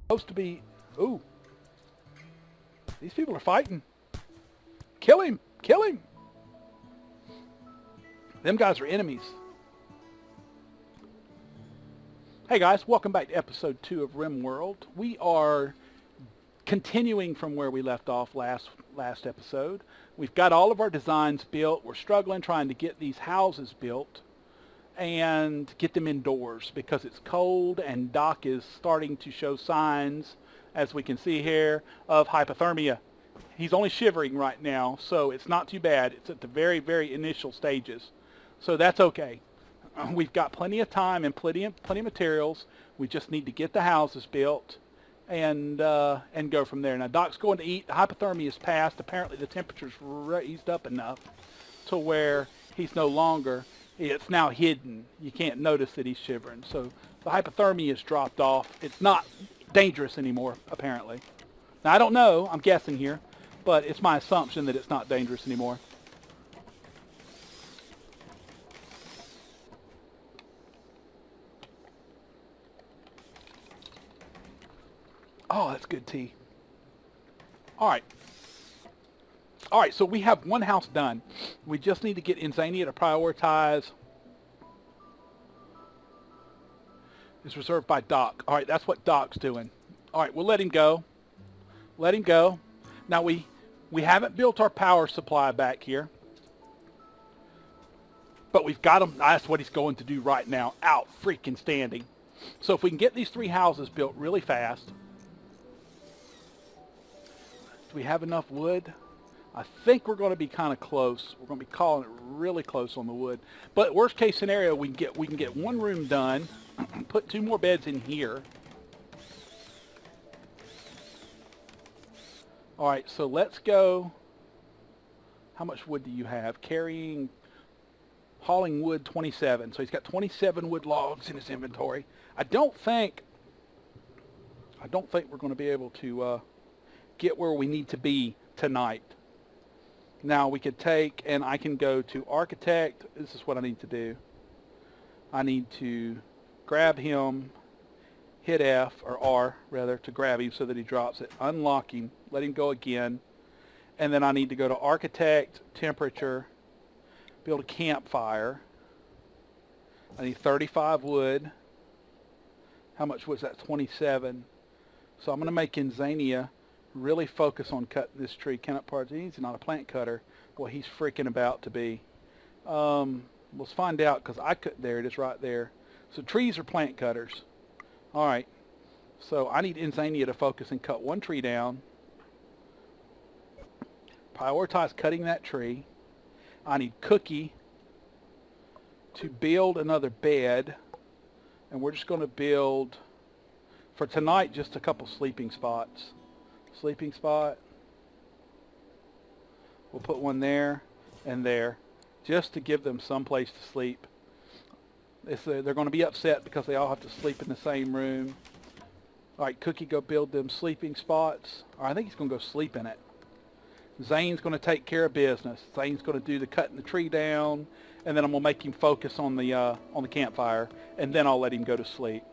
Supposed to be... Ooh. These people are fighting. Kill him! Kill him! Them guys are enemies. Hey guys, welcome back to episode 2 of Rimworld. We are continuing from where we left off last episode. We've got all of our designs built. We're struggling trying to get these houses built and get them indoors because it's cold, and Doc is starting to show signs, as we can see here, of hypothermia. He's only shivering right now, so it's not too bad. It's at the very, very initial stages. So that's okay. We've got plenty of time and plenty of materials. We just need to get the houses built and go from there. Now Doc's going to eat. Hypothermia is past. Apparently the temperature's raised up enough to where he's no longer. It's now hidden. You can't notice that he's shivering. So the hypothermia has dropped off. It's not dangerous anymore, apparently. Now I don't know. I'm guessing here, but it's my assumption that it's not dangerous anymore. Oh, that's good tea. All right, so we have one house done. We just need to get Inzainia to prioritize. It's reserved by Doc. All right, that's what Doc's doing. All right, we'll let him go. Let him go. Now, we haven't built our power supply back here, but we've got him. That's what he's going to do right now, out freaking standing. So if we can get these 3 houses built really fast. Do we have enough wood? I think we're going to be kind of close. We're going to be calling it really close on the wood. But worst case scenario, we can get one room done, put 2 more beds in here. All right, so let's go. How much wood do you have? Hauling wood 27. So he's got 27 wood logs in his inventory. I don't think we're going to be able to get where we need to be tonight. Now we could take, and I can go to architect. This is what I need to do. I need to grab him, hit F, or R rather, to grab him so that he drops it, unlock him, let him go again, and then I need to go to architect, temperature, build a campfire. I need 35 wood. How much was that? 27. So I'm going to make Inzainia really focus on cutting this tree. Cannot parts. He's not a plant cutter. Boy, he's freaking about to be. Let's find out, because I couldn't. There it is right there. So trees are plant cutters. All right. So I need Inzainia to focus and cut one tree down. Prioritize cutting that tree. I need Cookie to build another bed. And we're just going to build, for tonight, just a couple sleeping spots. Sleeping spot. We'll put one there and there, just to give them some place to sleep. They're going to be upset because they all have to sleep in the same room. All right, Cookie, go build them sleeping spots. Or I think he's going to go sleep in it. Zane's going to take care of business. Zane's going to do the cutting the tree down, and then I'm going to make him focus on the campfire, and then I'll let him go to sleep.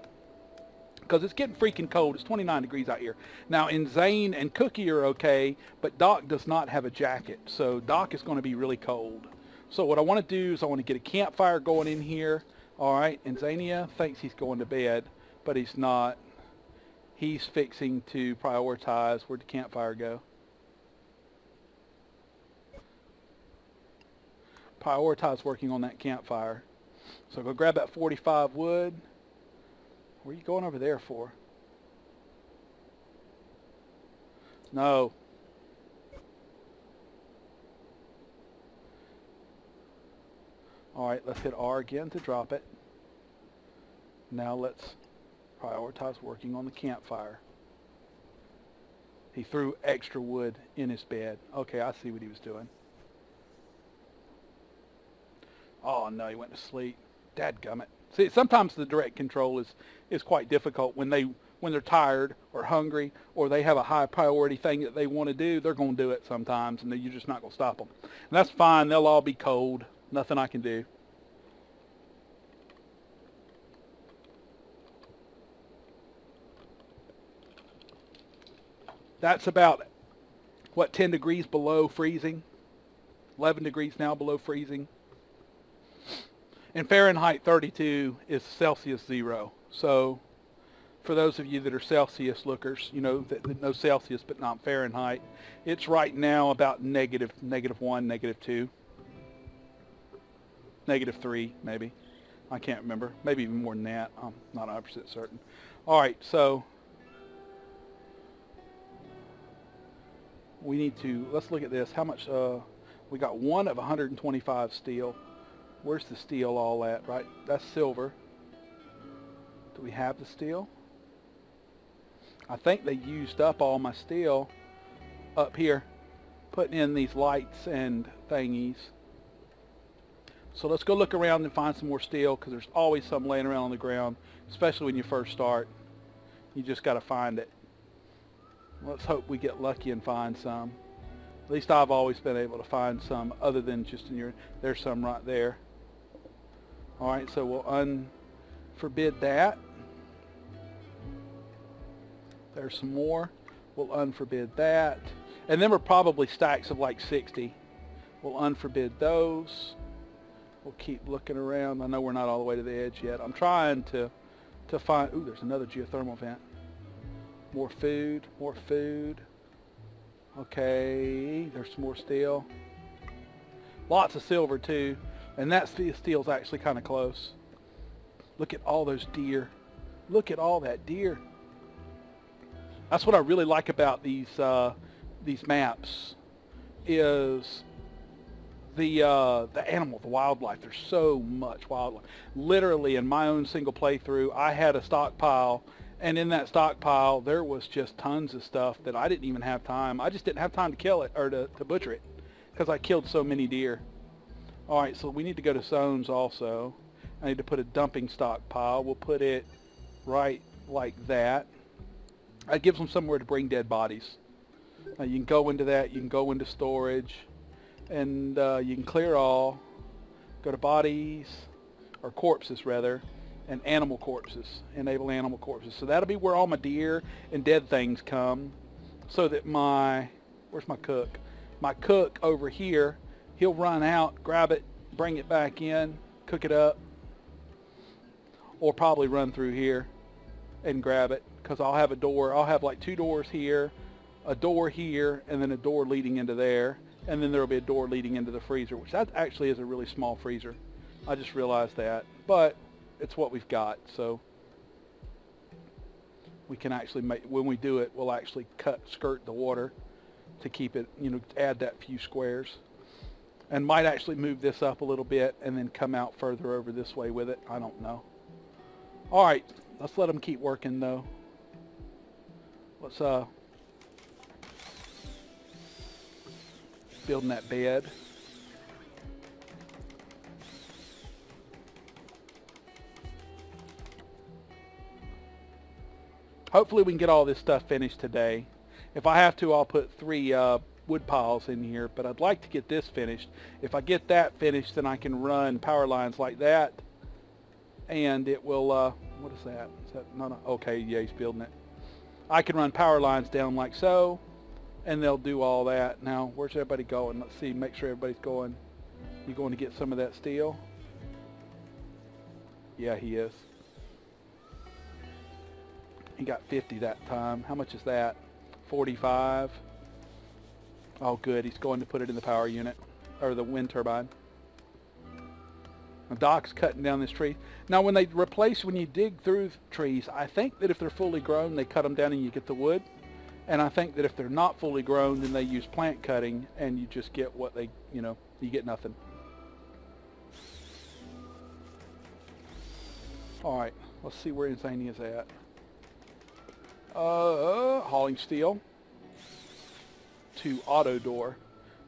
Because it's getting freaking cold. It's 29 degrees out here. Now, Zane and Cookie are okay, but Doc does not have a jacket. So Doc is going to be really cold. So what I want to do is I want to get a campfire going in here. All right, Inzainia thinks he's going to bed, but he's not. He's fixing to prioritize. Where'd the campfire go? Prioritize working on that campfire. So go grab that 45 wood. What are you going over there for? No. All right, let's hit R again to drop it. Now let's prioritize working on the campfire. He threw extra wood in his bed. Okay, I see what he was doing. Oh no, he went to sleep. Dadgummit. See, sometimes the direct control is quite difficult when they're tired or hungry or they have a high priority thing that they want to do. They're going to do it sometimes, and you're just not going to stop them. And that's fine. They'll all be cold. Nothing I can do. That's about, what, 10 degrees below freezing? 11 degrees now below freezing. And Fahrenheit 32 is Celsius 0. So for those of you that are Celsius lookers, you know, that know Celsius but not Fahrenheit, it's right now about negative 1, negative 2, negative 3 maybe. I can't remember. Maybe even more than that. I'm not 100% certain. All right, so we need to, let's look at this. How much, we got 1 of 125 steel. Where's the steel all at, right? That's silver. Do we have the steel? I think they used up all my steel up here, putting in these lights and thingies. So let's go look around and find some more steel, because there's always some laying around on the ground, especially when you first start. You just got to find it. Let's hope we get lucky and find some. At least I've always been able to find some other than just in your, there's some right there. All right, so we'll unforbid that. There's some more. We'll unforbid that. And then we're probably stacks of like 60. We'll unforbid those. We'll keep looking around. I know we're not all the way to the edge yet. I'm trying to find, ooh, there's another geothermal vent. More food, more food. Okay, there's some more steel. Lots of silver too. And that steel's actually kind of close. Look at all those deer. Look at all that deer. That's what I really like about these maps, is the animal, the wildlife. There's so much wildlife. Literally, in my own single playthrough, I had a stockpile, and in that stockpile, there was just tons of stuff that I didn't even have time. I just didn't have time to kill it, or to butcher it, because I killed so many deer. All right, so we need to go to zones also. I need to put a dumping stockpile. We'll put it right like that. That gives them somewhere to bring dead bodies. You can go into that. You can go into storage, and you can clear all. Go to bodies, or corpses rather, and animal corpses. Enable animal corpses. So that'll be where all my deer and dead things come, so that my, where's my cook? My cook over here, he'll run out, grab it, bring it back in, cook it up, or probably run through here and grab it, because I'll have a door. I'll have like 2 doors here, a door here, and then a door leading into there, and then there'll be a door leading into the freezer, which that actually is a really small freezer. I just realized that, but it's what we've got, so we can actually make, when we do it, we'll actually skirt the water to keep it, you know, add that few squares, and might actually move this up a little bit and then come out further over this way with it. I don't know. All right, let's let them keep working though. Let's building that bed. Hopefully we can get all this stuff finished today. If I have to, I'll put 3 wood piles in here, but I'd like to get this finished. If I get that finished, then I can run power lines like that, and it will, what is that? Is that, no, okay, yeah, he's building it. I can run power lines down like so, and they'll do all that. Now, where's everybody going? Let's see, make sure everybody's going. You going to get some of that steel? Yeah, he is. He got 50 that time. How much is that? 45. Oh, good. He's going to put it in the power unit, or the wind turbine. Doc's cutting down this tree. Now, when they replace, when you dig through trees, I think that if they're fully grown, they cut them down and you get the wood. And I think that if they're not fully grown, then they use plant cutting, and you just get what they, you know, you get nothing. All right, let's see where Inzainia's at. Hauling steel to auto door.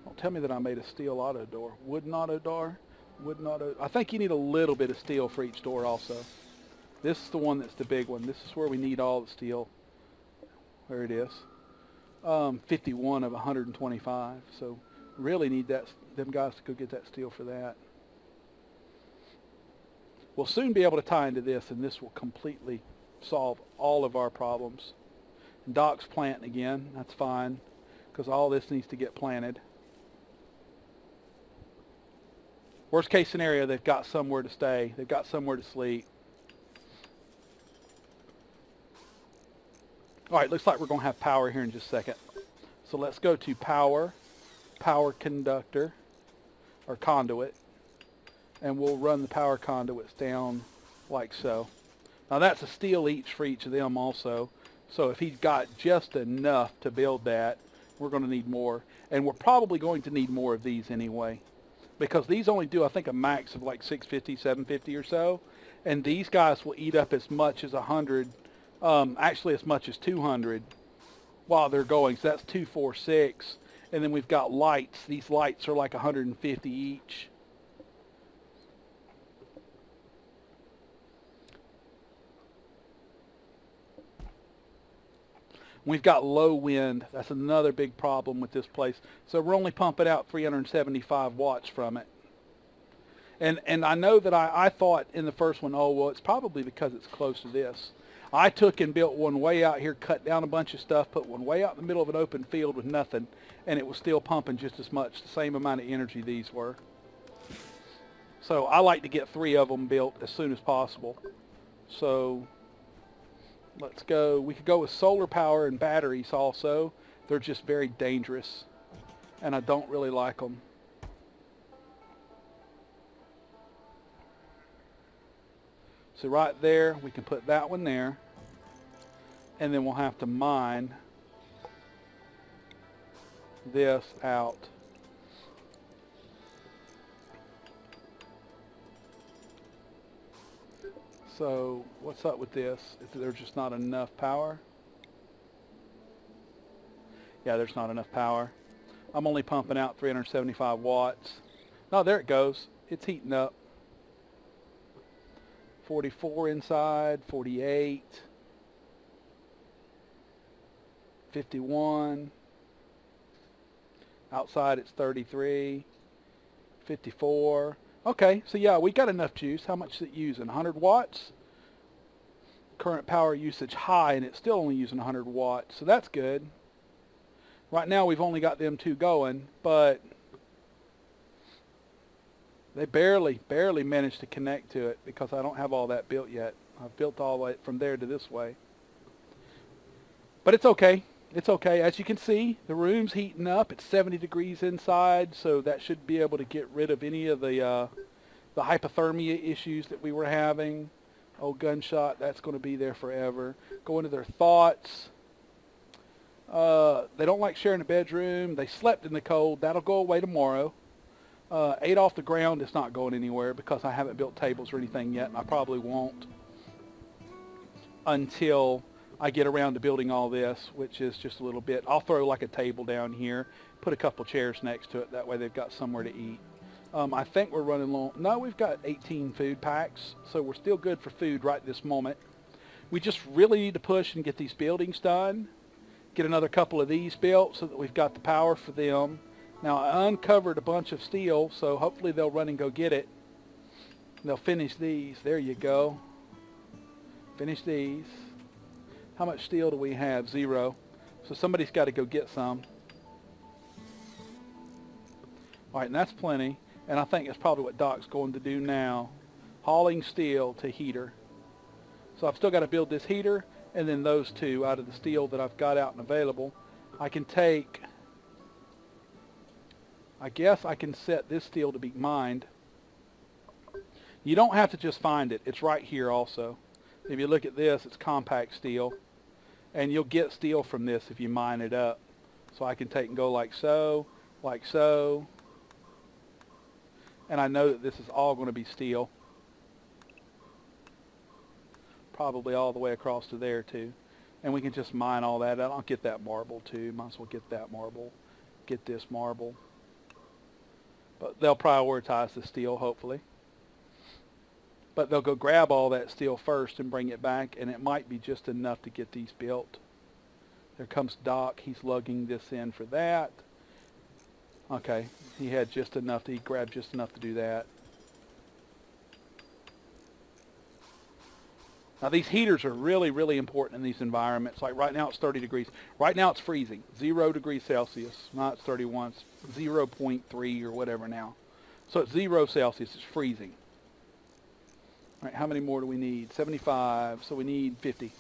Don't tell me that I made a steel auto door. Wooden auto door. Wooden auto. I think you need a little bit of steel for each door also. This is the one that's the big one. This is where we need all the steel. There it is. 51 of 125. So really need that, them guys to go get that steel for that. We'll soon be able to tie into this, and this will completely solve all of our problems. Doc's planting again. That's fine, because all this needs to get planted. Worst case scenario, they've got somewhere to stay. They've got somewhere to sleep. All right, looks like we're going to have power here in just a second. So let's go to power conductor, or conduit, and we'll run the power conduits down like so. Now that's a steel each for each of them also. So if he's got just enough to build that, we're going to need more. And we're probably going to need more of these anyway, because these only do, I think, a max of like 650, 750 or so. And these guys will eat up as much as 100, actually as much as 200 while they're going. So that's 246. And then we've got lights. These lights are like 150 each. We've got low wind. That's another big problem with this place. So we're only pumping out 375 watts from it. And I know that I thought in the first one, oh, well, it's probably because it's close to this. I took and built one way out here, cut down a bunch of stuff, put one way out in the middle of an open field with nothing, and it was still pumping just as much, the same amount of energy these were. So I like to get 3 of them built as soon as possible. So let's go. We could go with solar power and batteries also. They're just very dangerous, and I don't really like them. So right there, we can put that one there, and then we'll have to mine this out. So what's up with this? Is there just not enough power? Yeah, there's not enough power. I'm only pumping out 375 watts. No, there it goes. It's heating up. 44 inside, 48, 51. Outside it's 33, 54. Okay, so yeah, we got enough juice. How much is it using? 100 watts? Current power usage high, and it's still only using 100 watts, so that's good. Right now we've only got them 2 going, but they barely managed to connect to it because I don't have all that built yet. I've built all the way from there to this way. But it's okay. It's okay. As you can see, the room's heating up. It's 70 degrees inside, so that should be able to get rid of any of the hypothermia issues that we were having. Oh, gunshot, that's going to be there forever. Go into their thoughts. They don't like sharing a bedroom. They slept in the cold. That'll go away tomorrow. Ate off the ground. It's not going anywhere because I haven't built tables or anything yet, and I probably won't until I get around to building all this, which is just a little bit. I'll throw like a table down here, put a couple chairs next to it. That way they've got somewhere to eat. I think we're running low. No, we've got 18 food packs, so we're still good for food right this moment. We just really need to push and get these buildings done, get another couple of these built so that we've got the power for them. Now, I uncovered a bunch of steel, so hopefully they'll run and go get it. They'll finish these. There you go. Finish these. How much steel do we have? 0. So somebody's got to go get some. All right, and that's plenty. And I think that's probably what Doc's going to do now. Hauling steel to heater. So I've still got to build this heater, and then those 2 out of the steel that I've got out and available. I can take... I guess I can set this steel to be mined. You don't have to just find it. It's right here also. If you look at this, it's compact steel. And you'll get steel from this if you mine it up. So I can take and go like so, like so. And I know that this is all going to be steel. Probably all the way across to there too. And we can just mine all that out. I'll get that marble too. Might as well get that marble. Get this marble. But they'll prioritize the steel, hopefully. But they'll go grab all that steel first and bring it back, and it might be just enough to get these built. There comes Doc. He's lugging this in for that. Okay, he had just enough. He grabbed just enough to do that. Now these heaters are really, really important in these environments. Like right now it's 30 degrees. Right now it's freezing, 0 degrees Celsius. Not it's 31, it's 0.3 or whatever now. So it's 0 Celsius, it's freezing. All right, how many more do we need? 75, so we need 50.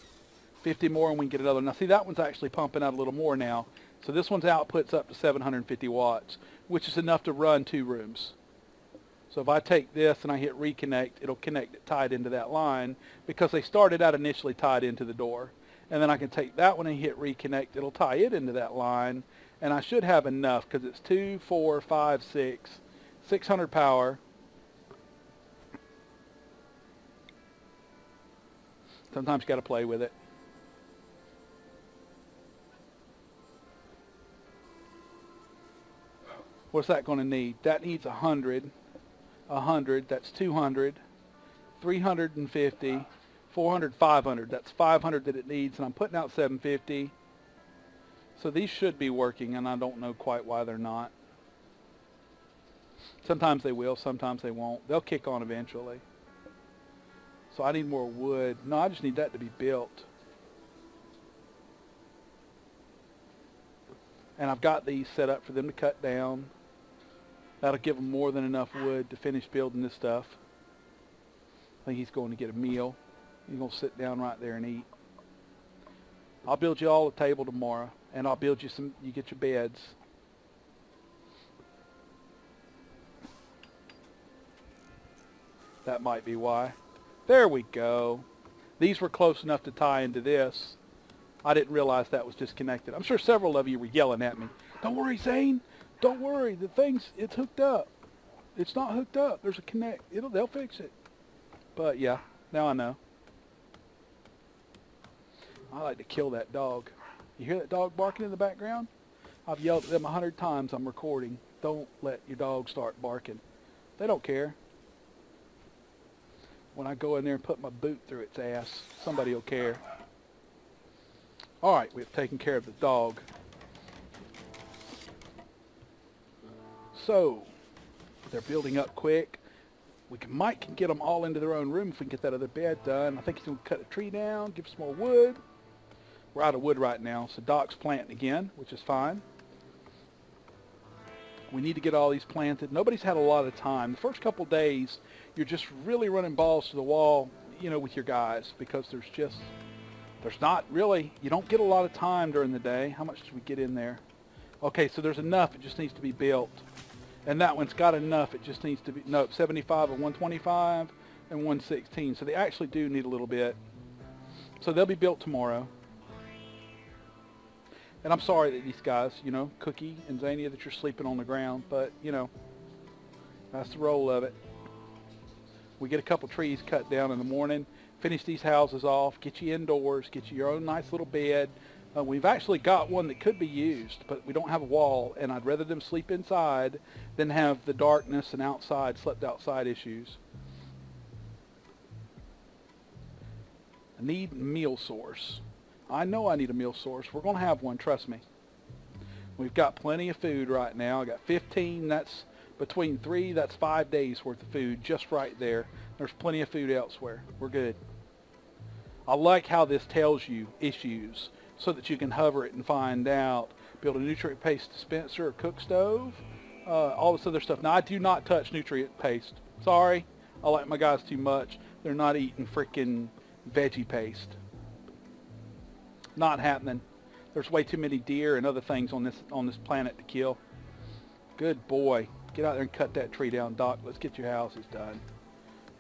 50 more and we can get another. Now see, that one's actually pumping out a little more now. So this one's output's up to 750 watts, which is enough to run 2 rooms. So if I take this and I hit reconnect, it'll connect it tied into that line because they started out initially tied into the door. And then I can take that one and hit reconnect, it'll tie it into that line. And I should have enough because it's 2, 4, 5, 6, 600 power. Sometimes you got to play with it. What's that going to need? That needs 100. 100, that's 200, 350, 400, 500. That's 500 that it needs, and I'm putting out 750. So these should be working, and I don't know quite why they're not. Sometimes they will, sometimes they won't. They'll kick on eventually. So I need more wood. No, I just need that to be built. And I've got these set up for them to cut down. That'll give them more than enough wood to finish building this stuff. I think he's going to get a meal. He's going to sit down right there and eat. I'll build you all a table tomorrow, and I'll build you some, you get your beds. That might be why. There we go. These were close enough to tie into this. I didn't realize that was disconnected. I'm sure several of you were yelling at me. Don't worry, Zane. Don't worry. The thing's, it's hooked up. It's not hooked up. There's a connect. They'll fix it. But yeah, now I know. I like to kill that dog. You hear that dog barking in the background? I've yelled at them 100 times. I'm recording. Don't let your dog start barking. They don't care. When I go in there and put my boot through its ass, somebody will care. All right, we've taken care of the dog. So, they're building up quick. We might can get them all into their own room if we can get that other bed done. I think he's going to cut a tree down, give us more wood. We're out of wood right now, so Doc's planting again, which is fine. We need to get all these planted. Nobody's had a lot of time. The first couple days, you're just really running balls to the wall, you know, with your guys, because there's not really, you don't get a lot of time during the day. How much did we get in there? Okay, so there's enough. It just needs to be built. And that one's got enough. It just needs to be, nope, 75 and 125 and 116. So they actually do need a little bit. So they'll be built tomorrow. And I'm sorry that these guys, you know, Cookie and Inzainia, that you're sleeping on the ground. But, you know, that's the role of it. We get a couple trees cut down in the morning, finish these houses off, get you indoors, get you your own nice little bed. We've actually got one that could be used, but we don't have a wall, and I'd rather them sleep inside than have the darkness and slept outside issues. I need a meal source. I know I need a meal source. We're going to have one, trust me. We've got plenty of food right now. I got 15, that's between 3, that's 5 days worth of food just right there. There's plenty of food elsewhere. We're good. I like how this tells you issues, so that you can hover it and find out. Build a nutrient paste dispenser or cook stove, all this other stuff. Now, I do not touch nutrient paste. Sorry, I like my guys too much. They're not eating freaking veggie paste. Not happening. There's way too many deer and other things on this planet to kill. Good boy. Get out there and cut that tree down, Doc. Let's get your houses done.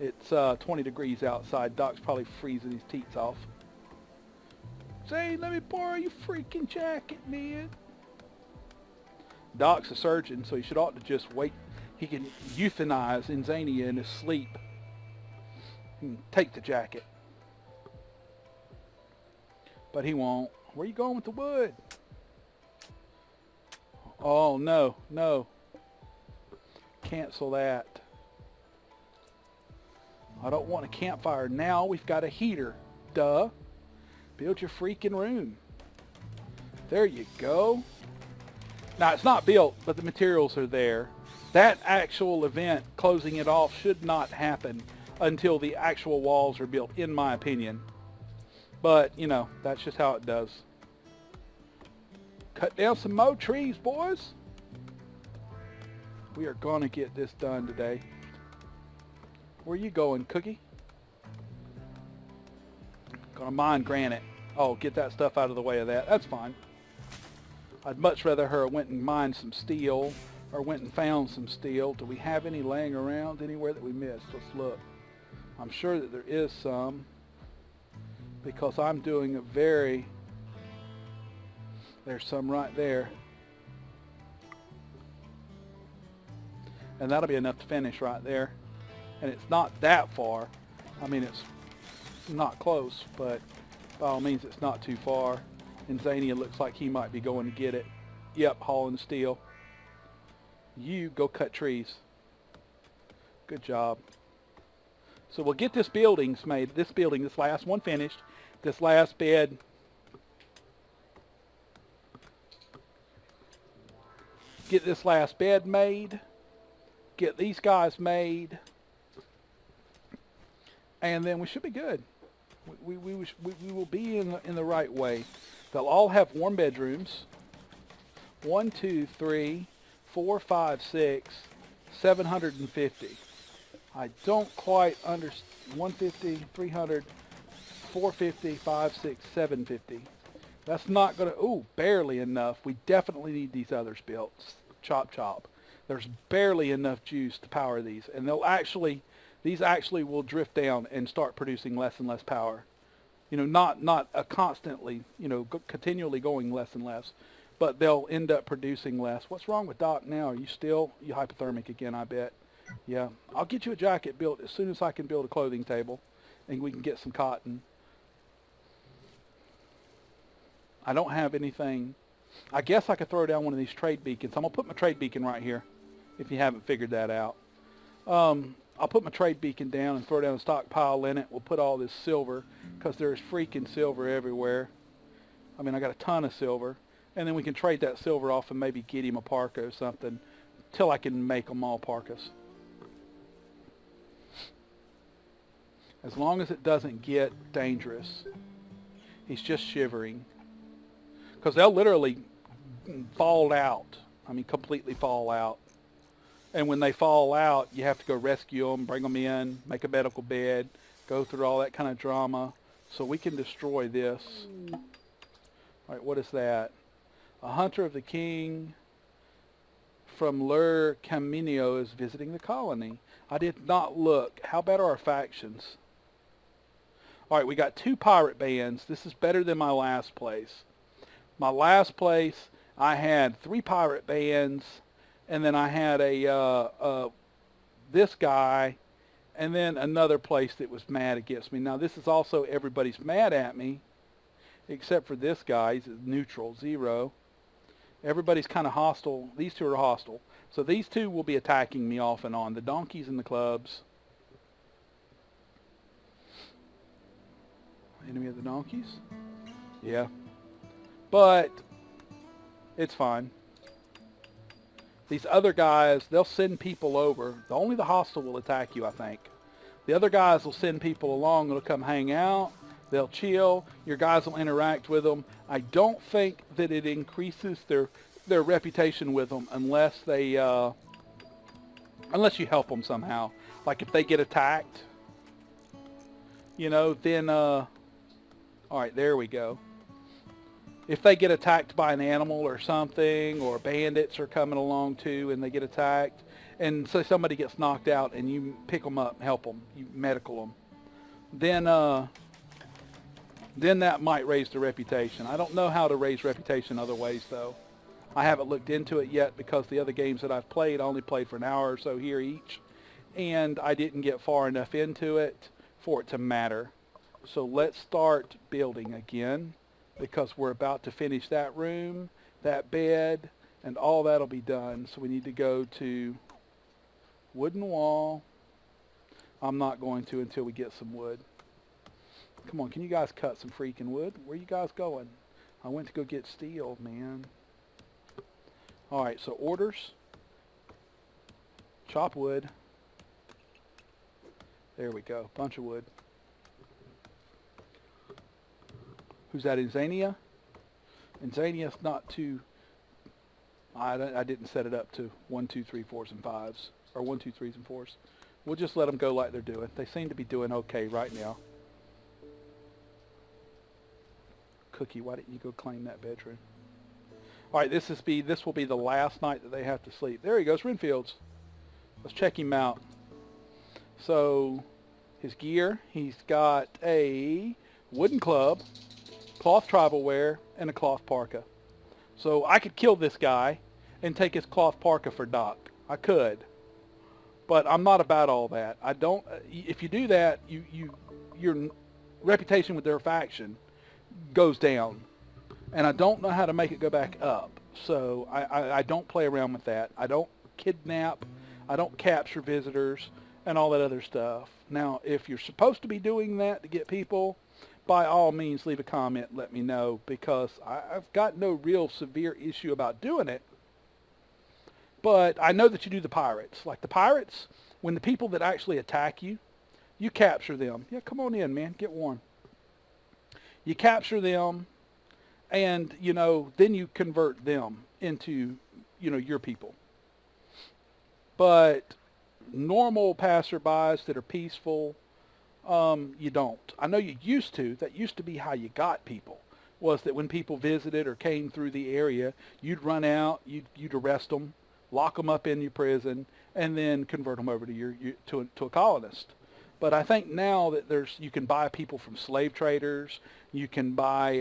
It's 20 degrees outside. Doc's probably freezing his teats off. Say, let me borrow your freaking jacket, man. Doc's a surgeon, so he should ought to just wait. He can euthanize Inzainia in his sleep. Take the jacket. But he won't. Where you going with the wood? Oh, no, no. Cancel that. I don't want a campfire now. We've got a heater. Duh. Build your freaking room. There you go. Now, it's not built, but the materials are there. That actual event, closing it off, should not happen until the actual walls are built, in my opinion. But, you know, that's just how it does. Cut down some more trees, boys. We are going to get this done today. Where you going, Cookie? Gonna mine granite. Oh, get that stuff out of the way of that. That's fine. I'd much rather her went and mined some steel or went and found some steel. Do we have any laying around anywhere that we missed? Let's look. I'm sure that there is some because I'm doing a very... There's some right there. And that'll be enough to finish right there. And it's not that far. I mean, it's not close, but by all means, it's not too far. Inzainia looks like he might be going to get it. Yep, hauling steel. You go cut trees. Good job. So we'll get this buildings made. This last one finished. This last bed. Get this last bed made. Get these guys made. And then we should be good. We will be in the right way. They'll all have warm bedrooms. 1, 2, 3, 4, 5, 6, 750. I don't quite understand. 150, 300, 450, 5, 6, 750. That's not going to... Ooh, barely enough. We definitely need these others built. Chop, chop. There's barely enough juice to power these. And they'll actually... These actually will drift down and start producing less and less power. You know, not constantly, you know, continually going less and less, but they'll end up producing less. What's wrong with Doc now? Are you still hypothermic again, I bet? Yeah. I'll get you a jacket built as soon as I can build a clothing table and we can get some cotton. I don't have anything. I guess I could throw down one of these trade beacons. I'm going to put my trade beacon right here if you haven't figured that out. I'll put my trade beacon down and throw down a stockpile in it. We'll put all this silver because there's freaking silver everywhere. I mean, I got a ton of silver. And then we can trade that silver off and maybe get him a parka or something till I can make them all parkas. As long as it doesn't get dangerous. He's just shivering. Because they'll literally fall out. I mean, completely fall out. And when they fall out, you have to go rescue them, bring them in, make a medical bed, go through all that kind of drama. So we can destroy this. All right, what is that? A hunter of the king from Lur Caminio is visiting the colony. I did not look. How bad are our factions? All right, we got 2 pirate bands. This is better than my last place. My last place, I had 3 pirate bands. And then I had this guy, and then another place that was mad against me. Now this is also everybody's mad at me, except for this guy. He's neutral, 0. Everybody's kind of hostile. These 2 are hostile. So these 2 will be attacking me off and on. The donkeys and the clubs. Enemy of the donkeys? Yeah. But it's fine. These other guys, they'll send people over. Only the hostile will attack you, I think. The other guys will send people along. They'll come hang out. They'll chill. Your guys will interact with them. I don't think that it increases their reputation with them unless they, unless you help them somehow. Like if they get attacked, you know, then, all right, there we go. If they get attacked by an animal or something, or bandits are coming along too and they get attacked, and so somebody gets knocked out and you pick them up, help them, you medical them, then that might raise the reputation. I don't know how to raise reputation other ways though. I haven't looked into it yet because the other games that I've played, I only played for an hour or so here each, and I didn't get far enough into it for it to matter. So let's start building again, because we're about to finish that room, that bed, and all that'll be done. So we need to go to wooden wall. I'm not going to until we get some wood. Come on, can you guys cut some freaking wood? Where are you guys going? I went to go get steel, man. All right, so orders. Chop wood. There we go, bunch of wood. Who's that, Inzainia? Inzainia's not too... I didn't set it up to 1, 2, 3, 4s, and 5s. Or 1, 2, 3s, and 4s. We'll just let them go like they're doing. They seem to be doing okay right now. Cookie, why didn't you go claim that bedroom? Alright, this will be the last night that they have to sleep. There he goes, Renfield's. Let's check him out. So, his gear, he's got a wooden club, cloth tribal wear, and a cloth parka. So I could kill this guy and take his cloth parka for Doc. I could. But I'm not about all that. I don't... If you do that, your reputation with their faction goes down. And I don't know how to make it go back up. So I don't play around with that. I don't kidnap. I don't capture visitors and all that other stuff. Now, if you're supposed to be doing that to get people, by all means leave a comment, let me know, because I've got no real severe issue about doing it. But I know that you do the pirates. Like the pirates, when the people that actually attack you, you capture them. Yeah, come on in, man. Get warm. You capture them, and, you know, then you convert them into, you know, your people. But normal passerbys that are peaceful, you don't. I know you used to. That used to be how you got people, was that when people visited or came through the area, you'd run out, you'd arrest them, lock them up in your prison, and then convert them over to to a colonist. But I think now that you can buy people from slave traders, you can buy,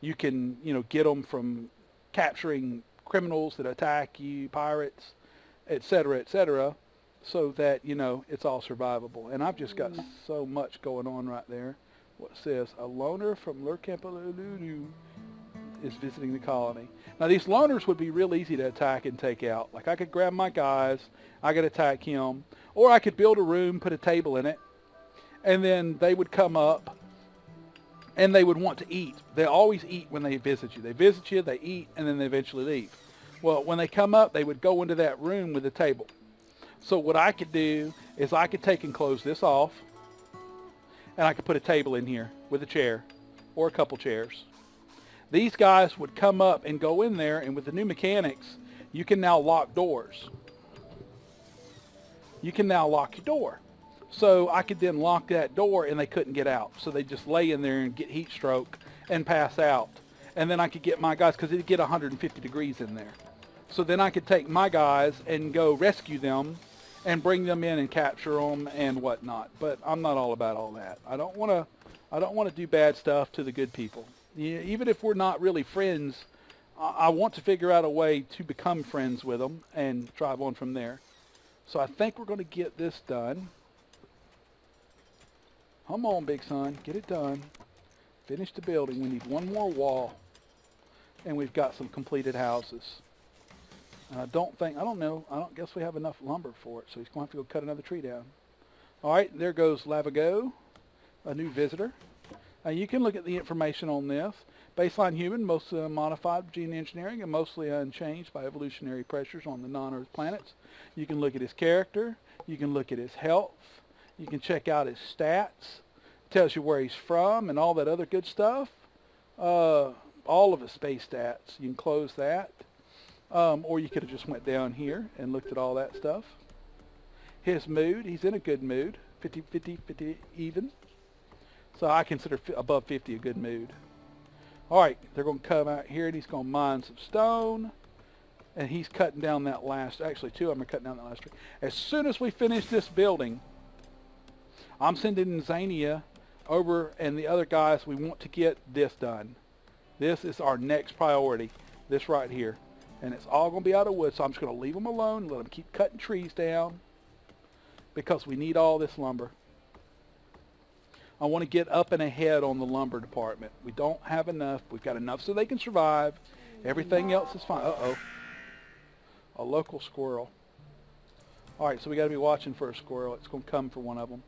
you know, get them from capturing criminals that attack you, pirates, etc., so that, you know, it's all survivable. And I've just got so much going on right there. What says, a loner from Lurkampalulu is visiting the colony. Now, these loners would be real easy to attack and take out. Like, I could grab my guys, I could attack him, or I could build a room, put a table in it, and then they would come up, and they would want to eat. They always eat when they visit you. They visit you, they eat, and then they eventually leave. Well, when they come up, they would go into that room with a table. So what I could do is I could take and close this off, and I could put a table in here with a chair, or a couple chairs. These guys would come up and go in there, and with the new mechanics, you can now lock doors. You can now lock your door. So I could then lock that door, and they couldn't get out. So they just lay in there and get heat stroke and pass out. And then I could get my guys, because it'd get 150 degrees in there. So then I could take my guys and go rescue them and bring them in and capture them and whatnot. But I'm not all about all that. I don't want to do bad stuff to the good people. Even if we're not really friends, I want to figure out a way to become friends with them and drive on from there. So I think we're going to get this done. Come on, big son, get it done. Finish the building. We need one more wall, and we've got some completed houses. I don't guess we have enough lumber for it, so he's going to have to go cut another tree down. All right, there goes Lavago, a new visitor. You can look at the information on this. Baseline human, mostly modified gene engineering and mostly unchanged by evolutionary pressures on the non-Earth planets. You can look at his character. You can look at his health. You can check out his stats. It tells you where he's from and all that other good stuff. All of his space stats. You can close that. Or you could have just went down here and looked at all that stuff. His mood, he's in a good mood. 50, 50, 50 even. So I consider above 50 a good mood. All right, they're going to come out here, and he's going to mine some stone. And he's cutting down that last, actually two of them are cutting down that last tree. As soon as we finish this building, I'm sending Inzainia over, and the other guys, we want to get this done. This is our next priority, this right here. And it's all going to be out of wood, so I'm just going to leave them alone, let them keep cutting trees down, because we need all this lumber. I want to get up and ahead on the lumber department. We don't have enough. We've got enough so they can survive. Everything else is fine. Uh-oh. A local squirrel. All right, so we got to be watching for a squirrel. It's going to come for one of them.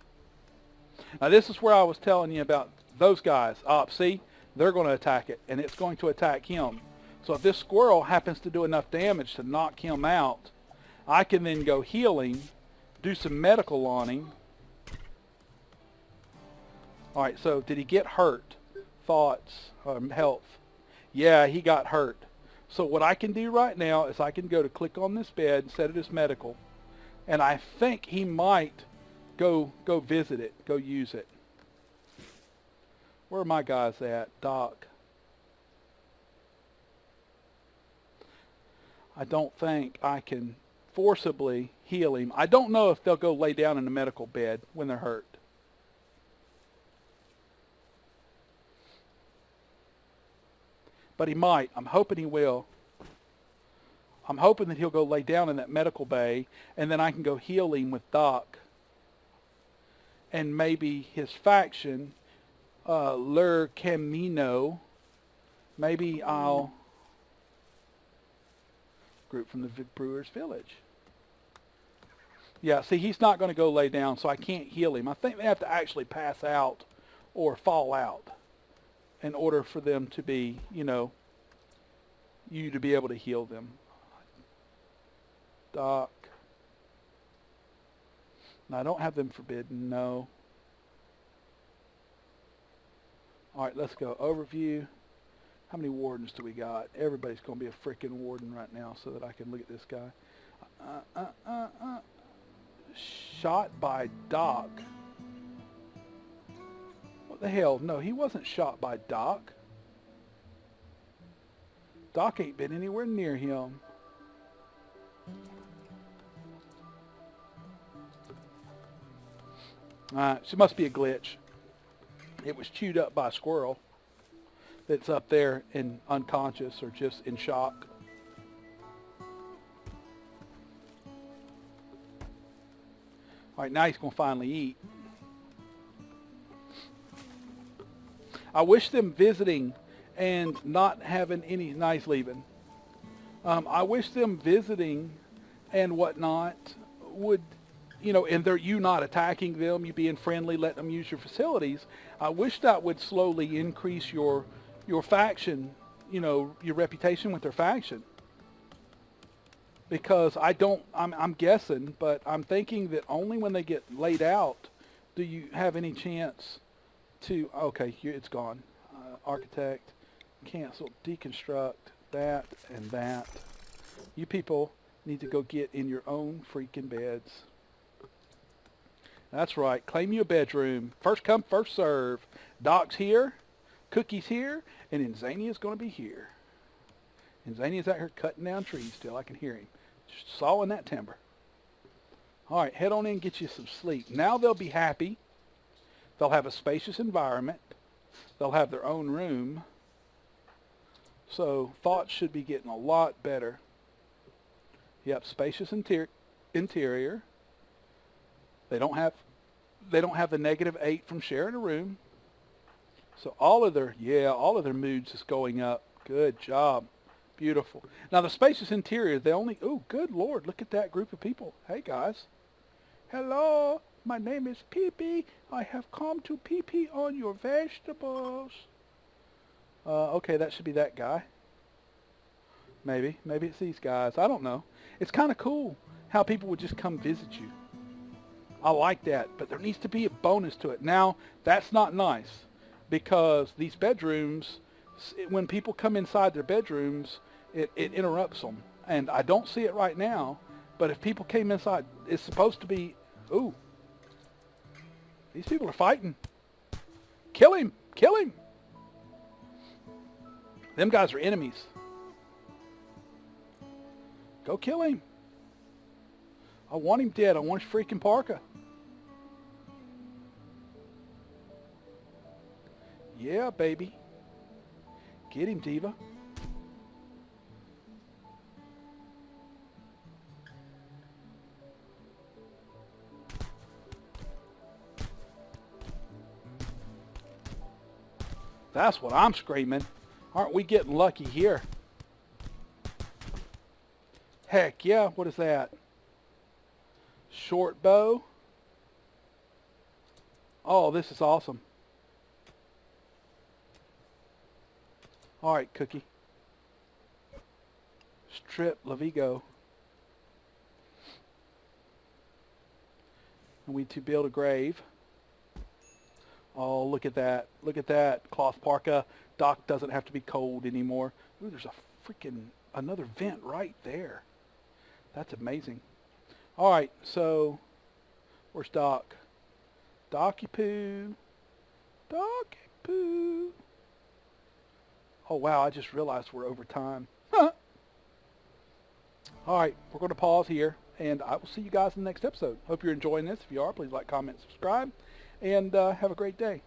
Now, this is where I was telling you about those guys. See, they're going to attack it, and it's going to attack him. So if this squirrel happens to do enough damage to knock him out, I can then go healing, do some medical on him. All right, so did he get hurt? thoughts, health. Yeah, he got hurt. So what I can do right now is I can go to click on this bed and set it as medical. And I think he might go visit it, go use it. Where are my guys at? Doc. I don't think I can forcibly heal him. I don't know if they'll go lay down in a medical bed when they're hurt. But he might. I'm hoping he will. I'm hoping that he'll go lay down in that medical bay, and then I can go heal him with Doc. And maybe his faction, Lur Camino, maybe I'll group from the Brewer's Village. Yeah, see, he's not going to go lay down, so I can't heal him. I think they have to actually pass out or fall out in order for them to be, you to be able to heal them. Doc. No, I don't have them forbidden, no. Alright, let's go. Overview. How many wardens do we got? Everybody's going to be a freaking warden right now so that I can look at this guy. Shot by Doc. What the hell? No, he wasn't shot by Doc. Doc ain't been anywhere near him. It must be a glitch. It was chewed up by a squirrel that's up there and unconscious or just in shock. All right, now he's going to finally eat. I wish them visiting and not having any... Nice leaving. I wish them visiting and whatnot would... and you not attacking them, you being friendly, letting them use your facilities. I wish that would slowly increase your faction, your reputation with their faction. Because I'm guessing, but I'm thinking that only when they get laid out do you have any chance to, okay, it's gone. Architect, cancel, deconstruct, that and that. You people need to go get in your own freaking beds. That's right. Claim you a bedroom. First come, first serve. Doc's here. Cookie's here. And Inzainia's going to be here. Inzainia's out here cutting down trees still. I can hear him. Just sawing that timber. All right, head on in and get you some sleep. Now they'll be happy. They'll have a spacious environment. They'll have their own room. So thoughts should be getting a lot better. Yep, spacious interior. They don't have the -8 from sharing a room. So all of their moods is going up. Good job. Beautiful. Now the spacious interior, oh good Lord, look at that group of people. Hey guys. Hello, my name is Pee-Pee. I have come to pee-pee on your vegetables. Okay, that should be that guy. Maybe it's these guys. I don't know. It's kind of cool how people would just come visit you. I like that, but there needs to be a bonus to it. Now, that's not nice because these bedrooms, when people come inside their bedrooms, it interrupts them. And I don't see it right now, but if people came inside, it's supposed to be, ooh, these people are fighting. Kill him, kill him. Them guys are enemies. Go kill him. I want him dead. I want his freaking parka. Yeah, baby. Get him, Diva. That's what I'm screaming. Aren't we getting lucky here? Heck yeah, what is that? Short bow. Oh, this is awesome. All right, Cookie. Strip Lavigo. And we to build a grave. Oh, look at that. Look at that. Cloth parka. Doc doesn't have to be cold anymore. Ooh, there's a freaking another vent right there. That's amazing. All right, so where's Doc? Docky poo. Docky poo. Oh, wow, I just realized we're over time. All right, we're going to pause here, and I will see you guys in the next episode. Hope you're enjoying this. If you are, please like, comment, subscribe, and have a great day.